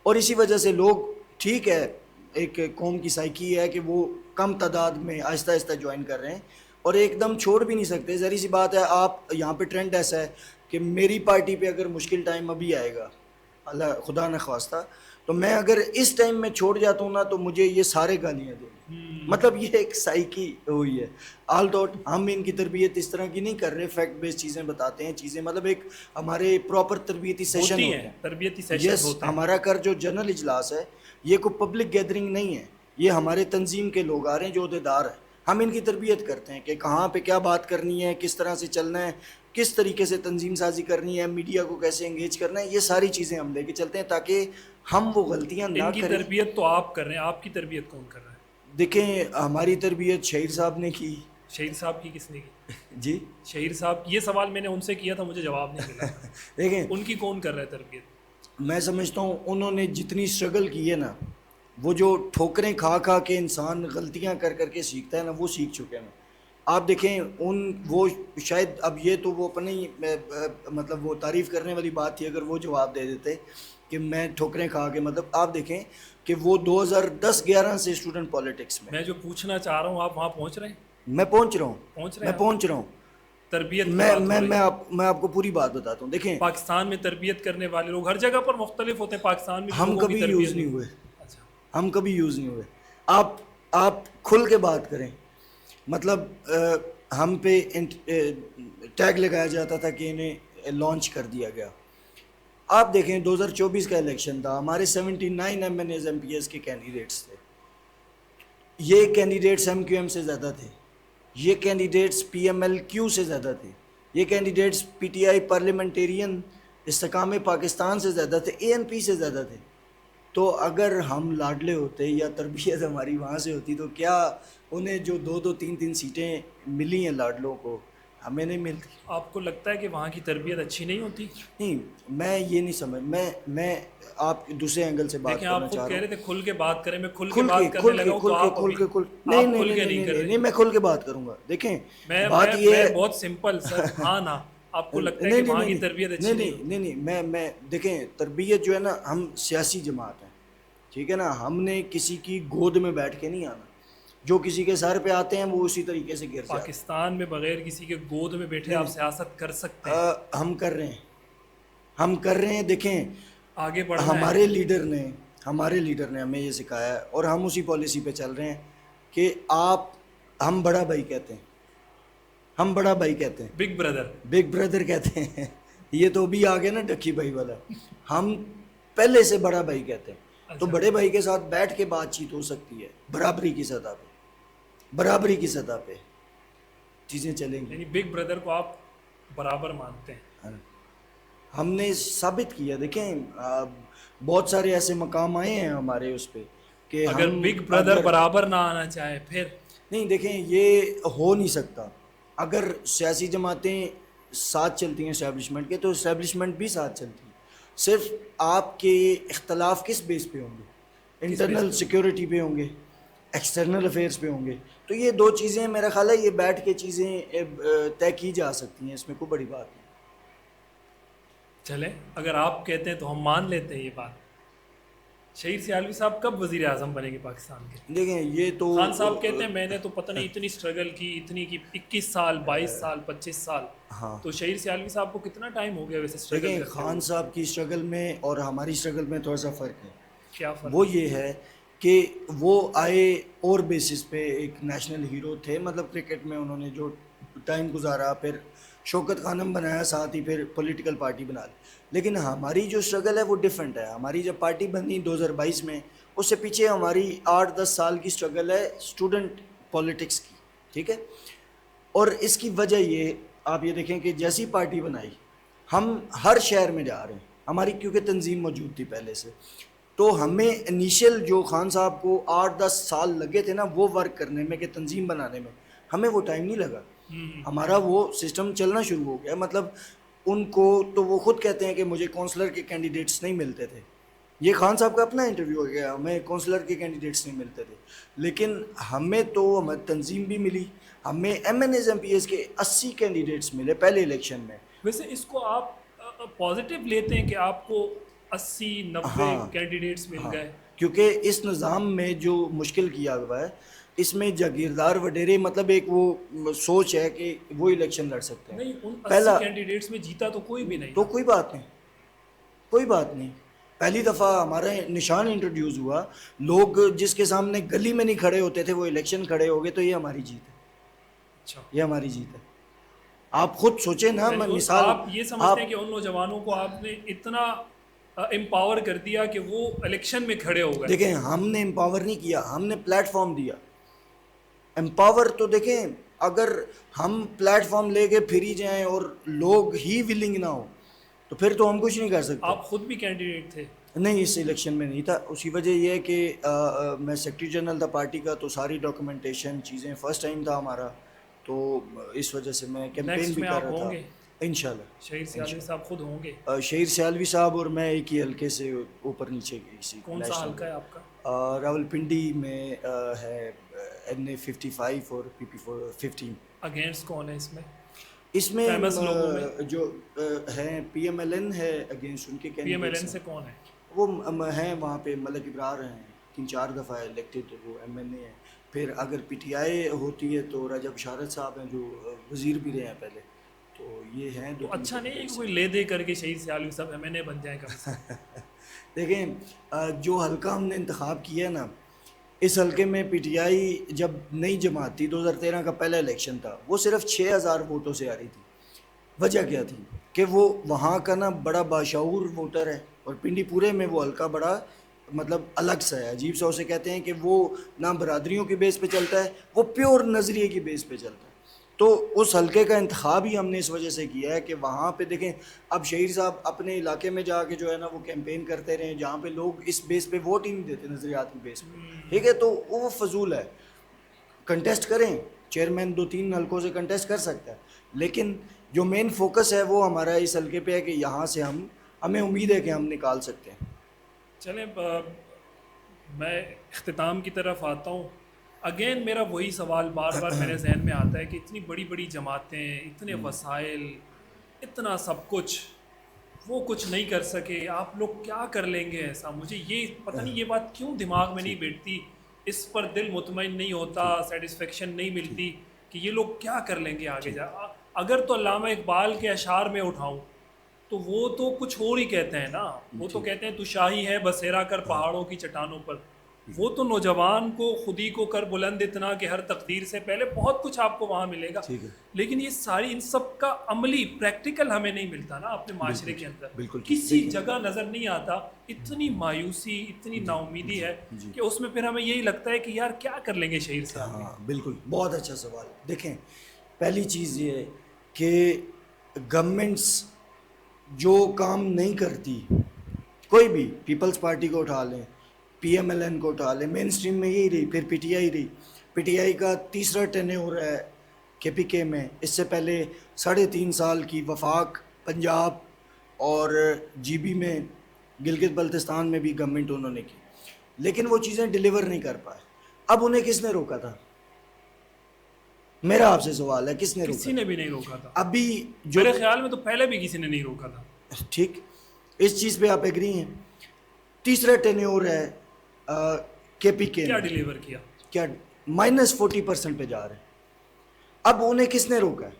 اور اسی وجہ سے لوگ ٹھیک ہے ایک قوم کی سائیکی ہے کہ وہ کم تعداد میں آہستہ آہستہ جوائن کر رہے ہیں اور ایک دم چھوڑ بھی نہیں سکتے. ظاہر سی بات ہے, آپ یہاں پہ ٹرینڈ ایسا ہے کہ میری پارٹی پہ اگر مشکل ٹائم ابھی آئے گا, اللہ خدا نخواستہ, تو میں اگر اس ٹائم میں چھوڑ جاتا ہوں نا تو مجھے یہ سارے گالیاں دیں. مطلب یہ ایک سائیکی ہوئی ہے. آل ٹوٹ ہم ان کی تربیت اس طرح کی نہیں کر رہے, فیکٹ بیس چیزیں بتاتے ہیں, چیزیں مطلب ایک ہمارے پراپر تربیتی سیشن ہوتے ہیں,
تربیتی سیشن
یس
ہوتے ہیں.
ہمارا کر جو جنرل اجلاس ہے یہ کوئی پبلک گیدرنگ نہیں ہے, یہ ہمارے تنظیم کے لوگ آ رہے ہیں جو عہدیدار ہیں, ہم ان کی تربیت کرتے ہیں کہ کہاں پہ کیا بات کرنی ہے, کس طرح سے چلنا ہے, کس طریقے سے تنظیم سازی کرنی ہے, میڈیا کو کیسے انگیج کرنا ہے, یہ ساری چیزیں ہم لے کے چلتے ہیں تاکہ ہم وہ غلطیاں نہ
ان کی
کریں.
تربیت تو آپ کر رہے ہیں, آپ کی تربیت کون کر رہا ہے؟
دیکھیں ہماری تربیت شہید صاحب نے کی.
شہید صاحب کی کس نے کی؟
جی
شہید صاحب, یہ سوال میں نے ان سے کیا تھا, مجھے جواب نہیں ملا.
دیکھیں
ان کی کون کر رہا ہے تربیت؟
میں سمجھتا ہوں انہوں نے جتنی اسٹرگل کی ہے نا, وہ جو ٹھوکریں کھا کھا کے انسان غلطیاں کر کر کے سیکھتا ہے نا, وہ سیکھ چکے ہیں. آپ دیکھیں وہ شاید اب یہ تو وہ اپنی مطلب وہ تعریف کرنے والی بات تھی اگر وہ جواب دے دیتے کہ میں ٹھوکریں کھا کے, مطلب آپ دیکھیں کہ وہ 2010-11 سے اسٹوڈنٹ پالیٹکس
میں جو پوچھنا چاہ رہا ہوں آپ وہاں پہنچ رہے ہیں؟
میں پہنچ رہا ہوں,
پہنچ رہے
میں
ہیں
پہنچ رہا ہوں.
تربیت کی
میں
بات ہو
میں
رہی ہے.
میں آپ کو پوری بات بتاتا ہوں. دیکھیں
پاکستان میں تربیت کرنے والے لوگ ہر جگہ پر مختلف ہوتے ہیں, پاکستان میں
ہم
لوگوں کی
کبھی
تربیت
یوز نہیں ہوئے,
اچھا
ہم کبھی یوز نہیں ہوئے. آپ کھل کے بات کریں, مطلب ہم پہ ٹیگ لگایا جاتا تھا کہ انہیں لانچ کر دیا گیا. آپ دیکھیں 2024 کا الیکشن تھا, ہمارے 79 M N As M P As کے کینڈیڈیٹس تھے. یہ کینڈیڈیٹس ایم کیو ایم سے زیادہ تھے, یہ کینڈیڈیٹس پی ایم ایل کیو سے زیادہ تھے, یہ کینڈیڈیٹس پی ٹی آئی پارلیمنٹیرین استحکام پاکستان سے زیادہ تھے, اے این پی سے زیادہ تھے. تو اگر ہم لاڈلے ہوتے یا تربیت ہماری وہاں سے ہوتی تو کیا انہیں جو 2-3 سیٹیں ملی ہیں لاڈلوں کو, ہمیں نہیں ملتی.
آپ کو لگتا ہے کہ وہاں کی تربیت اچھی نہیں ہوتی؟
نہیں, میں یہ نہیں سمجھ, میں آپ دوسرے اینگل سے بات
دیکھیں
کرنا
آپ
چاہ
خود
رہا
کہہ
ہوں.
رہے تھے کھل کے بات کریں, میں کھل کے بات کرنے لگا ہوں تو آپ کھل کے نہیں کر رہے.
نہیں, میں کھل کے بات کروں گا. دیکھیں
میں
بات یہ ہے
بہت سمپل سر, ہاں نا, آپ کو لگتا ہے کہ وہاں کی تربیت اچھی نہیں ہوتی؟
نہیں, میں دیکھیں تربیت جو ہے نا, ہم سیاسی جماعت ہیں, ٹھیک ہے نا, ہم نے کسی کی گود میں بیٹھ کے نہیں آنا, جو کسی کے سر پہ آتے ہیں وہ اسی طریقے سے گر جاتے ہیں.
پاکستان میں بغیر کسی کے گود میں بیٹھے آپ سیاست کر سکتے ہیں؟
ہم کر رہے ہیں. دیکھیں
آگے بڑھنا ہے.
ہمارے لیڈر نے ہمیں یہ سکھایا ہے اور ہم اسی پالیسی پہ چل رہے ہیں کہ ہم بڑا بھائی کہتے ہیں, ہم بڑا بھائی کہتے ہیں,
بگ
بردر کہتے ہیں. یہ تو بھی آ گیا نا ڈکی بھائی والا, ہم پہلے سے بڑا بھائی کہتے ہیں. تو بڑے بھائی کے ساتھ بیٹھ کے بات چیت ہو سکتی ہے, برابری کی سطح پہ چیزیں چلیں گی.
یعنی بگ بردر کو آپ برابر مانتے ہیں؟
ہم نے ثابت کیا. دیکھیں بہت سارے ایسے مقام آئے ہیں ہمارے اس پہ کہ
اگر بگ بردر برابر نہ آنا چاہے پھر
نہیں, دیکھیں یہ ہو نہیں سکتا. اگر سیاسی جماعتیں ساتھ چلتی ہیں اسٹیبلشمنٹ کے تو اسٹیبلشمنٹ بھی ساتھ چلتی ہے. صرف آپ کے اختلاف کس بیس پہ ہوں گے؟ انٹرنل سیکیورٹی پہ ہوں گے, ایکسٹرنل افیئرس پہ ہوں گے. تو یہ دو چیزیں میرا خیال ہے یہ بیٹھ کے چیزیں طے کی جا سکتی ہیں, اس میں کوئی بڑی بات نہیں.
چلیں اگر آپ کہتے ہیں تو ہم مان لیتے ہیں یہ بات. شہید سیالوی صاحب کب وزیر اعظم بنے گے پاکستان کے؟
دیکھیں یہ تو
خان صاحب کہتے ہیں میں نے تو پتہ نہیں اتنی سٹرگل کی, اتنی کی 21 سال 22 سال 25 سال.
ہاں
تو شہید سیالوی صاحب کو کتنا ٹائم ہو گیا ویسے سٹرگل
دیکھیں
کرتے ہوئے؟
خان صاحب کی اسٹرگل میں اور ہماری اسٹرگل میں تھوڑا سا فرق ہے.
کیا فرق؟
وہ یہ ہے کہ وہ آئے اور بیسس پہ ایک نیشنل ہیرو تھے, مطلب کرکٹ میں انہوں نے جو ٹائم گزارا, پھر شوکت خانم بنایا, ساتھ ہی پھر پولیٹیکل پارٹی بنا لی. لیکن ہماری جو اسٹرگل ہے وہ ڈیفرنٹ ہے. ہماری جب پارٹی بنی 2022 میں, اس سے پیچھے ہماری 8-10 سال کی اسٹرگل ہے اسٹوڈنٹ پالیٹکس کی, ٹھیک ہے. اور اس کی وجہ یہ آپ یہ دیکھیں کہ جیسی پارٹی بنائی, ہم ہر شہر میں جا رہے ہیں, ہماری کیونکہ تنظیم موجود تھی پہلے سے, تو ہمیں انیشیل جو خان صاحب کو 8-10 سال لگے تھے نا وہ ورک کرنے میں, کہ تنظیم بنانے میں, ہمیں وہ ٹائم نہیں لگا. ہمارا وہ سسٹم چلنا شروع ہو گیا. مطلب ان کو تو وہ خود کہتے ہیں کہ مجھے کونسلر کے کینڈیڈیٹس نہیں ملتے تھے. یہ خان صاحب کا اپنا انٹرویو ہو گیا, ہمیں کونسلر کے کینڈیڈیٹس نہیں ملتے تھے. لیکن ہمیں تو ہمیں تنظیم بھی ملی, ہمیں M N As M P As کے 80 کینڈیڈیٹس ملے پہلے الیکشن میں.
ویسے اس کو آپ پازیٹیو لیتے ہیں کہ آپ کو 80-90 کینڈیڈیٹس مل گئے؟
کیونکہ اس نظام میں جو مشکل کیا ہوا ہے اس میں جاگیردار وڈیرے مطلب ایک وہ سوچ ہے کہ وہ الیکشن لڑ سکتے ہیں.
نہیں ان 80
پہلا
کینڈیڈیٹس میں جیتا تو کوئی بھی نہیں
تو کوئی بات نہیں، کوئی بات نہیں. پہلی دفعہ ہمارا نشان انٹروڈیوس ہوا، لوگ جس کے سامنے گلی میں نہیں کھڑے ہوتے تھے وہ الیکشن کھڑے ہو گئے، تو یہ ہماری جیت ہے.
اچھا
یہ ہماری جیت ہے. آپ خود سوچیں نا. میں مثال
آپ یہ سمجھتے ہیں کہ ان نوجوانوں کو آپ نے اتنا امپاور کر دیا کہ وہ الیکشن میں کھڑے ہو گئے؟
دیکھیں ہم نے امپاور نہیں کیا، ہم نے پلیٹ فارم دیا. امپاور تو دیکھیں اگر ہم پلیٹ فارم لے کے پھر ہی جائیں اور لوگ ہی ولنگ نہ ہو تو پھر تو ہم کچھ نہیں کر سکتے.
آپ خود بھی کینڈیڈیٹ تھے؟
نہیں اس الیکشن میں نہیں تھا. اسی وجہ یہ ہے کہ میں سیکرٹری جنرل تھا پارٹی کا، تو ساری ڈاکومنٹیشن چیزیں فرسٹ ٹائم تھا ہمارا، تو اس وجہ سے میں کیمپین بھی کر رہا تھا. انشاءاللہ
شہیر سیالوی صاحب خود ہوں گے؟
شہیر سیالوی صاحب اور میں ایک ہی حلقے سے اوپر نیچے کسی.
کون سا حلقہ ہے آپ کا؟
راولپنڈی میں ہے NA55 اور PP15.
اگینسٹ کون ہے اس میں؟
اس میں
فیمس لوگوں میں
جو ہیں PMLN ہے اگینسٹ ان کے
PMLN سے کون ہے؟
وہ ہیں وہاں پہ ملک ابرار ہیں، 3-4 دفعہ الیکٹڈ وہ MNA ہیں. پھر اگر PTI ہوتی ہے تو رجب بشارت صاحب ہیں جو وزیر بھی رہے ہیں پہلے. تو یہ ہیں
تو اچھا نہیں ہے کہ کوئی لے دے کر کے شہید سیالوی صاحب MNA بن جائیں کم سے کم.
دیکھیں جو حلقہ ہم نے انتخاب کیا ہے نا، اس حلقے میں PTI جب نئی جماعت تھی 2013 کا پہلا الیکشن تھا، وہ صرف 6000 ووٹوں سے آ رہی تھی. وجہ کیا تھی کہ وہ وہاں کا نا بڑا باشعور ووٹر ہے، اور پنڈی پورے میں وہ حلقہ بڑا مطلب الگ سا ہے، عجیب سا. اسے کہتے ہیں کہ وہ نہ برادریوں کی بیس پہ چلتا ہے، وہ پیور نظریے کی بیس پہ چلتا ہے. تو اس حلقے کا انتخاب ہی ہم نے اس وجہ سے کیا ہے کہ وہاں پہ دیکھیں اب شہیر صاحب اپنے علاقے میں جا کے جو ہے نا وہ کیمپین کرتے رہے جہاں پہ لوگ اس بیس پہ ووٹ ہی نہیں دیتے، نظریات کی بیس پہ. ٹھیک ہے، تو وہ فضول ہے. کنٹیسٹ کریں، چیئرمین 2-3 حلقوں سے کنٹیسٹ کر سکتا ہے، لیکن جو مین فوکس ہے وہ ہمارا اس حلقے پہ ہے کہ یہاں سے ہمیں امید ہے کہ ہم نکال سکتے ہیں.
چلیں میں اختتام کی طرف آتا ہوں. اگین میرا وہی سوال بار بار میرے ذہن میں آتا ہے کہ اتنی بڑی بڑی جماعتیں، اتنے وسائل، اتنا سب کچھ، وہ کچھ نہیں کر سکے، آپ لوگ کیا کر لیں گے ایسا؟ مجھے یہ پتہ نہیں یہ بات کیوں دماغ میں نہیں بیٹھتی، اس پر دل مطمئن نہیں ہوتا، سیٹسفیکشن نہیں ملتی کہ یہ لوگ کیا کر لیں گے آگے جا. اگر تو علامہ اقبال کے اشعار میں اٹھاؤں تو وہ تو کچھ اور ہی کہتے ہیں نا. وہ تو کہتے ہیں تو شاہی ہے بسیرا کر پہاڑوں کی چٹانوں پر. وہ تو نوجوان کو خودی کو کر بلند اتنا کہ ہر تقدیر سے پہلے بہت کچھ آپ کو وہاں ملے گا. لیکن یہ ساری ان سب کا عملی پریکٹیکل ہمیں نہیں ملتا نا اپنے معاشرے کے اندر. کسی جگہ نظر نہیں آتا. اتنی مایوسی، اتنی نا امیدی ہے کہ اس میں پھر ہمیں یہی لگتا ہے کہ یار کیا کر لیں گے شہیر سے.
ہاں بالکل، بہت اچھا سوال. دیکھیں پہلی چیز یہ ہے کہ گورنمنٹس جو کام نہیں کرتی، کوئی بھی پیپلز پارٹی کو اٹھا لیں، PMLN کو اٹھا لیں، مین اسٹریم میں یہی رہی، پھر PTI رہی. PTI کا تیسرا ٹینیور ہے KPK میں. اس سے پہلے 3.5 سال کی وفاق، پنجاب اور GB میں، گلگت بلتستان میں بھی گورنمنٹ انہوں نے کی، لیکن وہ چیزیں ڈیلیور نہیں کر پائے. اب انہیں کس نے روکا تھا؟ میرا آپ سے سوال ہے، کس نے روکا؟
کسی نے بھی نہیں روکا تھا.
ابھی جو
میرے خیال میں تو پہلے بھی کسی نے نہیں روکا تھا.
ٹھیک، اس چیز پہ آپ ایگری ہیں. تیسرا ٹینیور ہے KPK،
کیا ڈیلیور کیا؟
کیا -40% پہ جا رہے ہیں. اب انہیں کس نے روکا ہے؟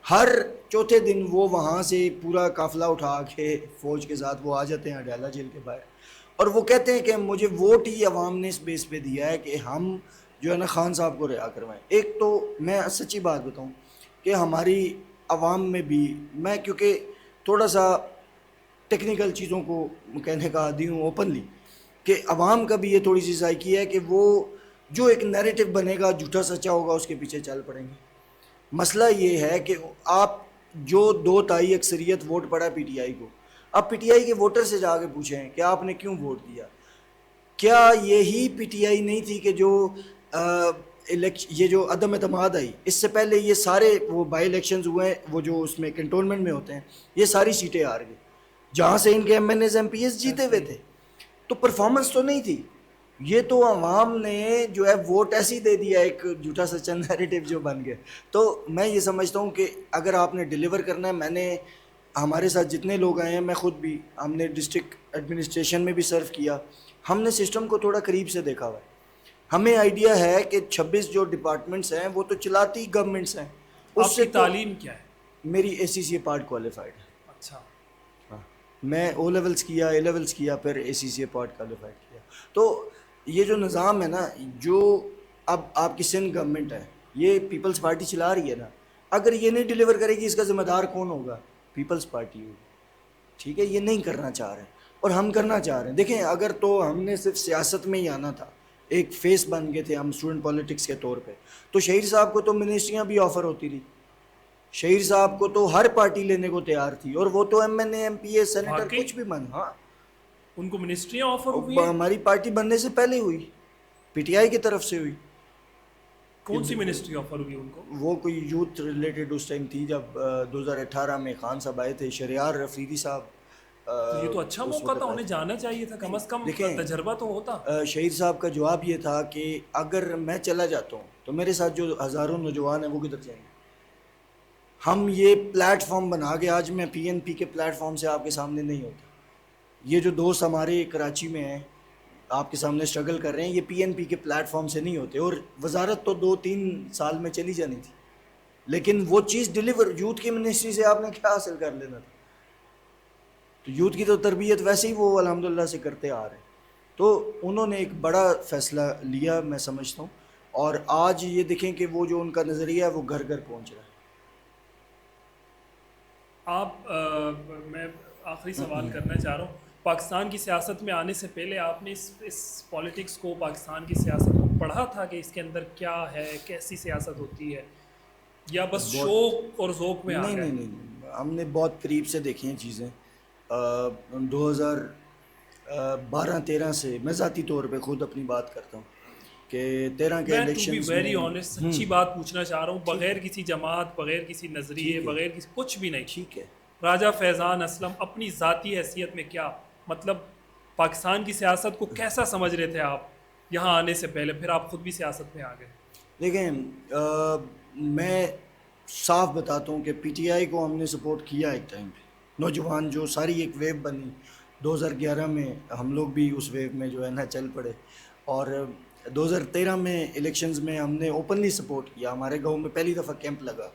ہر چوتھے دن وہ وہاں سے پورا قافلہ اٹھا کے فوج کے ساتھ وہ آ جاتے ہیں اڈیالہ جیل کے باہر، اور وہ کہتے ہیں کہ مجھے ووٹ ہی عوام نے اس بیس پہ دیا ہے کہ ہم جو ہے نا خان صاحب کو رہا کروائیں. ایک تو میں سچی بات بتاؤں کہ ہماری عوام میں بھی، میں کیونکہ تھوڑا سا ٹیکنیکل چیزوں کو کہنے کا عادی ہوں اوپنلی، کہ عوام کا بھی یہ تھوڑی سی ذائقی ہے کہ وہ جو ایک نیریٹو بنے گا جھوٹا سچا ہوگا اس کے پیچھے چل پڑیں گے. مسئلہ یہ ہے کہ آپ جو 2/3 اکثریت ووٹ پڑا PTI کو، اب PTI کے ووٹر سے جا کے پوچھیں کہ آپ نے کیوں ووٹ دیا. کیا یہی PTI نہیں تھی کہ جو یہ جو عدم اعتماد آئی، اس سے پہلے یہ سارے وہ بائی الیکشنز ہوئے ہیں، وہ جو اس میں کنٹونمنٹ میں ہوتے ہیں، یہ ساری سیٹیں آ رہی جہاں سے ان کے MNAs MPs جیتے ہوئے تھے. تو پرفارمنس تو نہیں تھی، یہ تو عوام نے جو ہے ووٹ ایسی دے دیا، ایک جھوٹا سچا نیریٹو جو بن گیا. تو میں یہ سمجھتا ہوں کہ اگر آپ نے ڈیلیور کرنا ہے، میں نے ہمارے ساتھ جتنے لوگ آئے ہیں، میں خود بھی، ہم نے ڈسٹرکٹ ایڈمنسٹریشن میں بھی سرو کیا، ہم نے سسٹم کو تھوڑا قریب سے دیکھا ہوا ہے. ہمیں آئیڈیا ہے کہ 26 جو ڈپارٹمنٹس ہیں وہ تو چلاتی گورنمنٹس ہیں. اس
آپ
سے
کی
تو
تعلیم کیا ہے؟
میری اے سی سی اے پارٹ کوالیفائڈ ہے.
اچھا.
ہاں میں او لیولس کیا, اے لیولس کیا, پھر اے سی سی اے پارٹ کوالیفائڈ کیا. تو یہ جو نظام ہے نا, جو اب آپ کی سندھ گورنمنٹ ہے, یہ پیپلز پارٹی چلا رہی ہے نا, اگر یہ نہیں ڈیلیور کرے گی اس کا ذمہ دار کون ہوگا؟ پیپلز پارٹی ہوگی. ٹھیک ہے, یہ نہیں کرنا چاہ رہے اور ہم کرنا چاہ رہے ہیں. دیکھیں اگر تو ہم نے صرف سیاست میں ہی آنا تھا, ایک فیس بن گئے تھے ہم اسٹوڈنٹ پالیٹکس کے طور پہ, تو شہیر صاحب کو تو منسٹریاں بھی آفر ہوتی تھی. شہیر صاحب کو تو ہر پارٹی لینے کو تیار تھی, اور وہ تو M N A, M P a, senator,
واقعی
کچھ بھی بن. ہاں
ان کو منسٹریاں آفر ہوئی ہیں؟
ہماری پارٹی بننے سے پہلے ہوئی, پی ٹی آئی کی طرف سے ہوئی.
کون سی منسٹری آفر ہوئی ان کو؟
وہ کوئی یوتھ ریلیٹڈ اس ٹائم تھی, جب 2018 میں خان صاحب آئے تھے, شہریار افریدی صاحب.
تو یہ تو اچھا
اس
موقع
وقت
تھا,
آئے
انہیں
تھے.
جانا چاہیے تھا, کم از کم
دیکھیں
تجربہ تو ہوتا.
شہید صاحب کا جواب یہ تھا کہ اگر میں چلا جاتا ہوں تو میرے ساتھ جو ہزاروں نوجوان ہیں وہ کدھر جائیں گے؟ ہم یہ پلیٹ فارم بنا کے, آج میں پی این پی کے پلیٹ فارم سے آپ کے سامنے نہیں ہوتا. یہ جو دوست ہمارے کراچی میں ہیں آپ کے سامنے اسٹرگل کر رہے ہیں, یہ پی این پی کے پلیٹ فارم سے نہیں ہوتے. اور وزارت تو 2-3 سال میں چلی جانی تھی, لیکن وہ چیز ڈیلیور, یوتھ کی منسٹری سے آپ نے کیا حاصل کر لینا تھا؟ تو یوتھ کی تو تربیت ویسے ہی وہ الحمدللہ سے کرتے آ رہے ہیں. تو انہوں نے ایک بڑا فیصلہ لیا میں سمجھتا ہوں, اور آج یہ دیکھیں کہ وہ جو ان کا نظریہ ہے وہ گھر گھر پہنچ رہا ہے.
آپ میں آخری سوال کرنا چاہ رہا ہوں, پاکستان کی سیاست میں آنے سے پہلے آپ نے اس پالیٹکس کو, پاکستان کی سیاست کو پڑھا تھا کہ اس کے اندر کیا ہے, کیسی سیاست ہوتی ہے, یا بس
بہت
شوق اور ذوق میں آ
نہیں
گئے؟
نہیں نہیں, ہم نے بہت قریب سے دیکھی ہیں چیزیں. 2012-13 سے میں ذاتی طور پہ خود اپنی بات کرتا ہوں کہ 13 کے
میں ٹو بی
الیکشنز
ویری
میں.
آنیسٹ سچی بات پوچھنا چاہ رہا ہوں, بغیر کسی جماعت, بغیر کسی نظریے,
ٹھیک ہے,
بغیر کسی کچھ بھی نہیں.
ٹھیک ہے.
راجہ فیضان اسلم اپنی ذاتی حیثیت میں کیا مطلب پاکستان کی سیاست کو کیسا سمجھ رہے تھے آپ یہاں آنے سے پہلے, پھر آپ خود بھی سیاست میں آ گئے؟
دیکھیں میں صاف بتاتا ہوں کہ پی ٹی آئی کو ہم نے سپورٹ کیا ایک ٹائم پہ, نوجوان جو ساری ایک ویو بنی 2011 میں, ہم لوگ بھی اس ویو میں جو ہے نا چل پڑے. اور 2013 میں الیکشنز میں ہم نے اوپنلی سپورٹ کیا. ہمارے گاؤں میں پہلی دفعہ کیمپ لگا,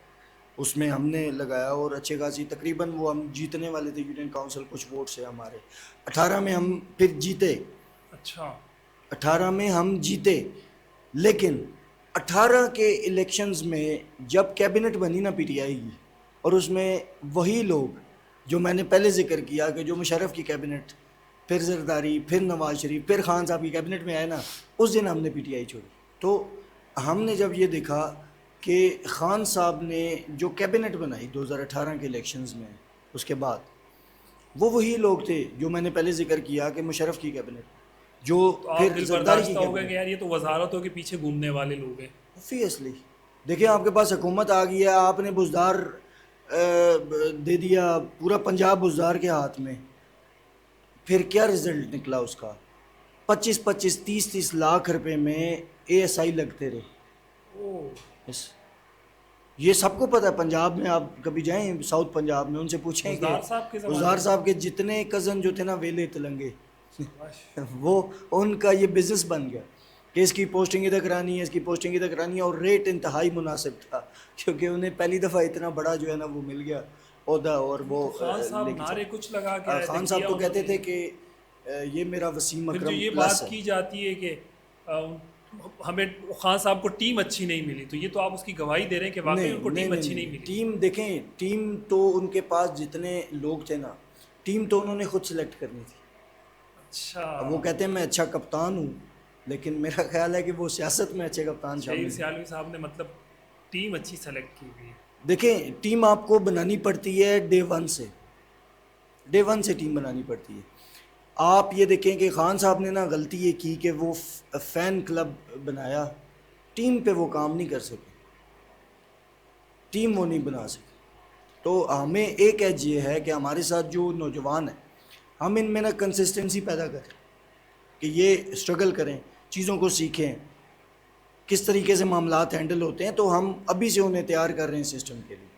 اس میں ہم نے لگایا, اور اچھے خاصی تقریباً وہ ہم جیتنے والے تھے یونین کاؤنسل, کچھ ووٹ سے ہمارے. 18 میں ہم پھر جیتے,
اچھا
18 میں ہم جیتے, لیکن 18 کے الیکشنز میں جب کیبنٹ بنی نا پی ٹی آئی کی, اور اس میں وہی لوگ جو میں نے پہلے ذکر کیا کہ جو مشرف کی کیبنٹ, پھر زرداری, پھر نواز شریف, پھر خان صاحب کی کیبنٹ میں آئے نا, اس دن ہم نے پی ٹی آئی چھوڑی. تو ہم نے جب یہ دیکھا کہ خان صاحب نے جو کیبنٹ بنائی 2018 کے الیکشنز میں, اس کے بعد وہ وہی لوگ تھے جو میں نے پہلے ذکر کیا کہ مشرف کی کیبنٹ, جو
تو آپ
پھر
دل
زرداری کی
برداشتہ ہو گئے کہ
کیبنٹ.
یار یہ تو وزارتوں کے پیچھے گھومنے والے لوگ ہیں.
اوبویسلی دیکھیں آپ کے پاس حکومت آ گئی ہے, آپ نے بزدار دے دیا, پورا پنجاب بزدار کے ہاتھ میں, پھر کیا رزلٹ نکلا اس کا؟ 25-25 30-30 لاکھ روپے میں اے ایس آئی لگتے رہے. بس یہ سب کو پتہ ہے. پنجاب میں آپ کبھی جائیں ساؤتھ پنجاب میں, ان سے پوچھیں کہ
وزار صاحب کے زمانے
وزار
میں
صاحب کے جتنے کزن جو تھے نا ویلے تلنگے, وہ ان کا یہ بزنس بن گیا کہ اس کی پوسٹنگ ادھر کرانی ہے, اس کی پوسٹنگ ادھر کرانی ہے, اور ریٹ انتہائی مناسب تھا کیونکہ انہیں پہلی دفعہ اتنا بڑا جو ہے نا وہ مل گیا عہدہ, اور وہ
تو خان صاحب
لے کے
نعرے کچھ لگا کے
چل.
آئے تھے,
خان
کیا
صاحب تو
انہوں
کہتے
نے؟
تھے کہ یہ میرا وسیم
پھر جو
اکرم
یہ
پلس
بات
ہے.
کی جاتی ہے کہ ہمیں خان صاحب کو ٹیم اچھی نہیں ملی, تو یہ تو آپ اس کی گواہی دے رہے ہیں کہ واقعی ان کو ٹیم اچھی نہیں ملی؟
ٹیم دیکھیں, ٹیم تو ان کے پاس جتنے لوگ تھے نا, ٹیم تو انہوں نے خود سلیکٹ کرنی تھی.
اچھا,
اب وہ کہتے ہیں میں اچھا کپتان ہوں, لیکن میرا خیال ہے کہ وہ سیاست میں اچھے کپتان
شہید
شامل ہیں.
سیالوی صاحب نے مطلب ٹیم اچھی سلیکٹ کی ہوئی ہے.
دیکھیں ٹیم آپ کو بنانی پڑتی ہے ڈے ون سے, ڈے ون سے ٹیم بنانی پڑتی ہے. آپ یہ دیکھیں کہ خان صاحب نے نا غلطی یہ کی کہ وہ فین کلب بنایا, ٹیم پہ وہ کام نہیں کر سکے, ٹیم وہ نہیں بنا سکے. تو ہمیں ایک ایج یہ ہے کہ ہمارے ساتھ جو نوجوان ہیں, ہم ان میں نا کنسسٹنسی پیدا کریں کہ یہ اسٹرگل کریں, چیزوں کو سیکھیں, کس طریقے سے معاملات ہینڈل ہوتے ہیں. تو ہم ابھی سے انہیں تیار کر رہے ہیں سسٹم کے لیے.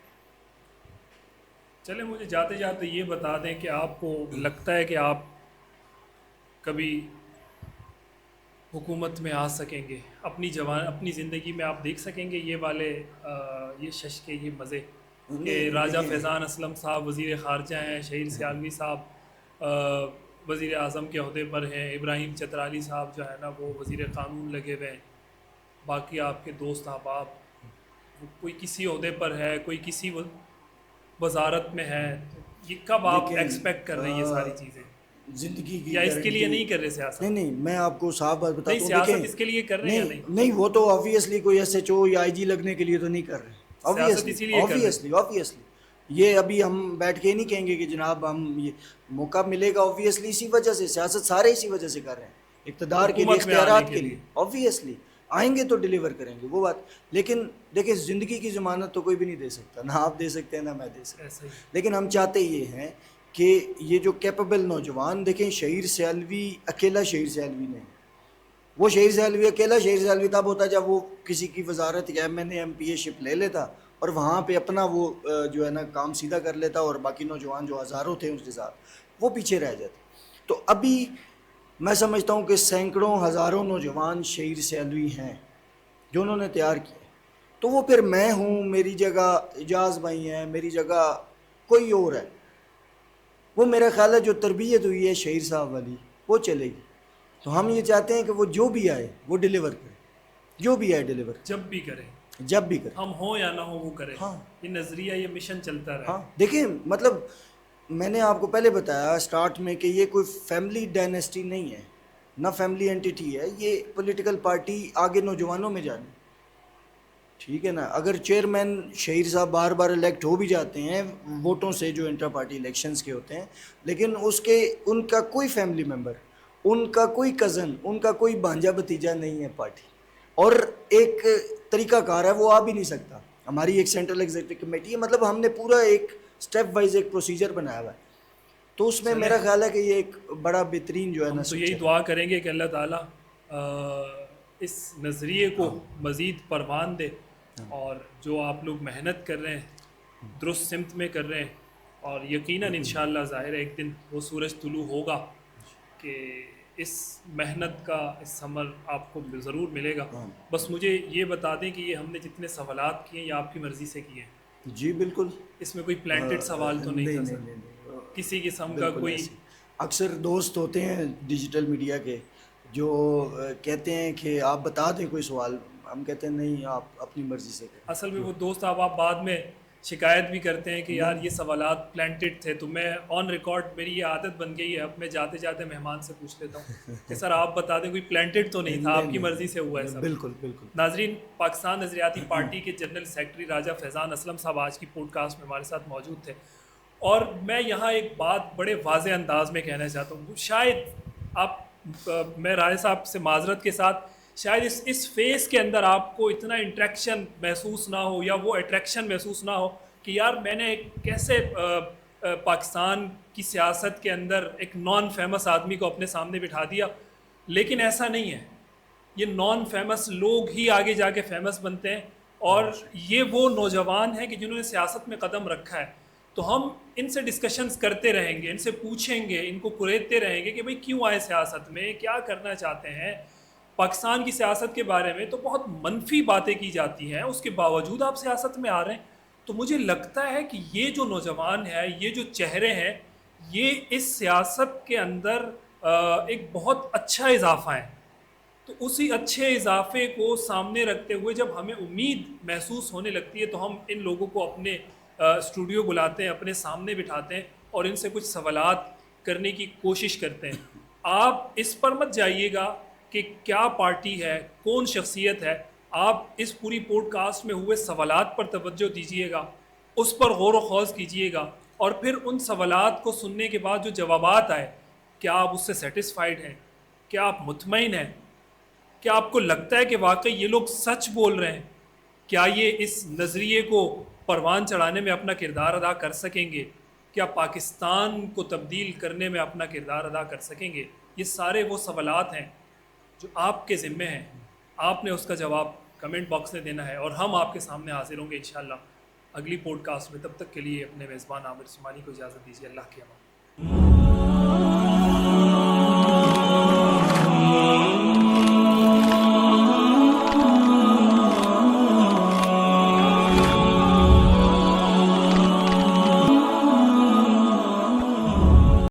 چلیں مجھے جاتے جاتے یہ بتا دیں کہ آپ کو لگتا ہے کہ آپ کبھی حکومت میں آ سکیں گے، اپنی زندگی میں آپ دیکھ سکیں گے یہ والے یہ شش کے یہ مزے کہ راجہ فیضان اسلم صاحب وزیر خارجہ ہیں، شہیر سیالوی صاحب وزیر اعظم کے عہدے پر ہیں، ابراہیم چترالی صاحب جو ہے نا وہ وزیر قانون لگے ہوئے ہیں، باقی آپ کے دوست احباب کوئی کسی عہدے پر ہے، کوئی کسی وزارت میں ہے، تو یہ کب آپ ایکسپیکٹ کر رہے ہیں یہ ساری چیزیں؟
زندگی کی
یا اس کے لیے نہیں کر رہے سیاست؟
نہیں میں آپ کو صاف بات بتاتا
نہیں،
ہوں،
سیاست
دیکھیں
اس کے لیے کر رہے ہیں یا نہیں؟
نہیں وہ تو آبویسلی کوئی ایس ایچ او یا آئی جی لگنے کے لیے تو نہیں کر رہے،
سیاست اسی لیے کر رہے ہیں۔
آبویسلی یہ ابھی ہم بیٹھ کے نہیں کہیں گے کہ جناب ہم یہ موقع ملے گا، آبویسلی اسی وجہ سے سیاست سارے اسی وجہ سے کر رہے ہیں، اقتدار کے لیے،
حکومت میں آنے
اختیارات
کے
کے
لیے۔
لیے، آبویسلی آئیں گے تو ڈیلیور کریں گے وہ بات، لیکن دیکھیں زندگی کی ضمانت تو کوئی بھی نہیں دے سکتا، نہ آپ دے سکتے ہیں نہ میں دے سکتا،
ایسا ہی۔
لیکن ہم چاہتے یہ ہیں کہ یہ جو کیپیبل نوجوان، دیکھیں شہیر سیالوی اکیلا شہیر سیالوی نہیں، وہ شہیر سیالوی اکیلا شہیر سیالوی تب ہوتا جب وہ کسی کی وزارت یا M N A M P A ship لے لیتا اور وہاں پہ اپنا وہ جو ہے نا کام سیدھا کر لیتا، اور باقی نوجوان جو ہزاروں تھے اس کے ساتھ وہ پیچھے رہ جاتے۔ تو ابھی میں سمجھتا ہوں کہ سینکڑوں ہزاروں نوجوان شہیر سیالوی ہیں جو انہوں نے تیار کیا، تو وہ پھر میں ہوں، میری جگہ اجاز بھائی ہیں، میری جگہ کوئی اور ہے، وہ میرا خیال ہے جو تربیت ہوئی ہے شہیر صاحب والی وہ چلے گی۔ تو ہم یہ چاہتے ہیں کہ وہ جو بھی آئے وہ ڈیلیور کرے، جو بھی آئے ڈیلیور
جب بھی کریں،
جب بھی کرے،
ہم ہوں یا نہ ہوں وہ کریں،
ہاں
یہ نظریہ، یہ مشن چلتا رہے۔
ہاں دیکھیں مطلب میں نے آپ کو پہلے بتایا سٹارٹ میں کہ یہ کوئی فیملی ڈائنیسٹی نہیں ہے، نہ فیملی اینٹیٹی ہے، یہ پولیٹیکل پارٹی آگے نوجوانوں میں جانی، ٹھیک ہے نا۔ اگر چیئرمین شہیر صاحب بار بار الیکٹ ہو بھی جاتے ہیں ووٹوں سے جو انٹر پارٹی الیکشنز کے ہوتے ہیں، لیکن ان کا کوئی فیملی ممبر، ان کا کوئی کزن، ان کا کوئی بھانجا بھتیجا نہیں ہے پارٹی، اور ایک طریقہ کار ہے وہ آ بھی نہیں سکتا۔ ہماری ایک سینٹرل ایگزیکٹو کمیٹی ہے، مطلب ہم نے پورا ایک سٹیپ وائز ایک پروسیجر بنایا ہوا ہے، تو اس میں میرا خیال ہے کہ یہ ایک بڑا بہترین جو ہے نا
ہم تو یہی دعا کریں گے کہ اللہ تعالیٰ اس نظریے کو مزید پروان دے، اور جو آپ لوگ محنت کر رہے ہیں درست سمت میں کر رہے ہیں، اور یقیناً انشاءاللہ ظاہر ہے ایک دن وہ سورج طلوع ہوگا کہ اس محنت کا اس ثمر آپ کو ضرور ملے گا۔ بس مجھے یہ بتا دیں کہ یہ ہم نے جتنے سوالات کیے ہیں یہ آپ کی مرضی سے کیے ہیں؟
جی بالکل،
اس میں کوئی پلانٹڈ سوال تو نہیں تھا سر؟ کسی قسم کا کوئی؟
اکثر دوست ہوتے ہیں ڈیجیٹل میڈیا کے جو کہتے ہیں کہ آپ بتا دیں کوئی سوال، ہم کہتے ہیں نہیں آپ اپنی مرضی سے کریں۔
اصل میں وہ دوست آپ بعد میں شکایت بھی کرتے ہیں کہ یار یہ سوالات پلانٹڈ تھے، تو میں آن ریکارڈ میری یہ عادت بن گئی ہے، اب میں جاتے جاتے مہمان سے پوچھ لیتا ہوں کہ سر آپ بتا دیں کوئی پلانٹڈ تو نہیں تھا، آپ کی مرضی سے ہوا ہے سب؟
بالکل بالکل۔
ناظرین، پاکستان نظریاتی پارٹی کے جنرل سیکرٹری راجہ فیضان اسلم صاحب آج کی پوڈ کاسٹ میں ہمارے ساتھ موجود تھے، اور میں یہاں ایک بات بڑے واضح انداز میں کہنا چاہتا ہوں، شاید میں راجہ صاحب سے معذرت کے ساتھ شاید اس فیز کے اندر آپ کو اتنا انٹریکشن محسوس نہ ہو یا وہ اٹریکشن محسوس نہ ہو کہ یار میں نے کیسے پاکستان کی سیاست کے اندر ایک نان فیمس آدمی کو اپنے سامنے بٹھا دیا، لیکن ایسا نہیں ہے، یہ نان فیمس لوگ ہی آگے جا کے فیمس بنتے ہیں، اور یہ وہ نوجوان ہیں کہ جنہوں نے سیاست میں قدم رکھا ہے، تو ہم ان سے ڈسکشنز کرتے رہیں گے، ان سے پوچھیں گے، ان کو کریدتے رہیں گے کہ بھئی کیوں آئے سیاست میں، کیا کرنا چاہتے ہیں۔ پاکستان کی سیاست کے بارے میں تو بہت منفی باتیں کی جاتی ہیں، اس کے باوجود آپ سیاست میں آ رہے ہیں، تو مجھے لگتا ہے کہ یہ جو نوجوان ہے، یہ جو چہرے ہیں، یہ اس سیاست کے اندر ایک بہت اچھا اضافہ ہے۔ تو اسی اچھے اضافے کو سامنے رکھتے ہوئے جب ہمیں امید محسوس ہونے لگتی ہے تو ہم ان لوگوں کو اپنے اسٹوڈیو بلاتے ہیں، اپنے سامنے بٹھاتے ہیں اور ان سے کچھ سوالات کرنے کی کوشش کرتے ہیں۔ آپ اس پر مت جائیے گا کہ کیا پارٹی ہے، کون شخصیت ہے، آپ اس پوری پوڈ کاسٹ میں ہوئے سوالات پر توجہ دیجیے گا، اس پر غور و خوض کیجیے گا، اور پھر ان سوالات کو سننے کے بعد جو جوابات آئے، کیا آپ اس سے سیٹسفائیڈ ہیں، کیا آپ مطمئن ہیں، کیا آپ کو لگتا ہے کہ واقعی یہ لوگ سچ بول رہے ہیں، کیا یہ اس نظریے کو پروان چڑھانے میں اپنا کردار ادا کر سکیں گے، کیا پاکستان کو تبدیل کرنے میں اپنا کردار ادا کر سکیں گے؟ یہ سارے وہ سوالات ہیں جو آپ کے ذمے ہیں، آپ نے اس کا جواب کمنٹ باکس میں دینا ہے، اور ہم آپ کے سامنے حاضر ہوں گے انشاءاللہ اگلی پوڈ کاسٹ میں۔ تب تک کے لیے اپنے میزبان عامر عثمانی کو اجازت دیجیے، اللہ کے امان۔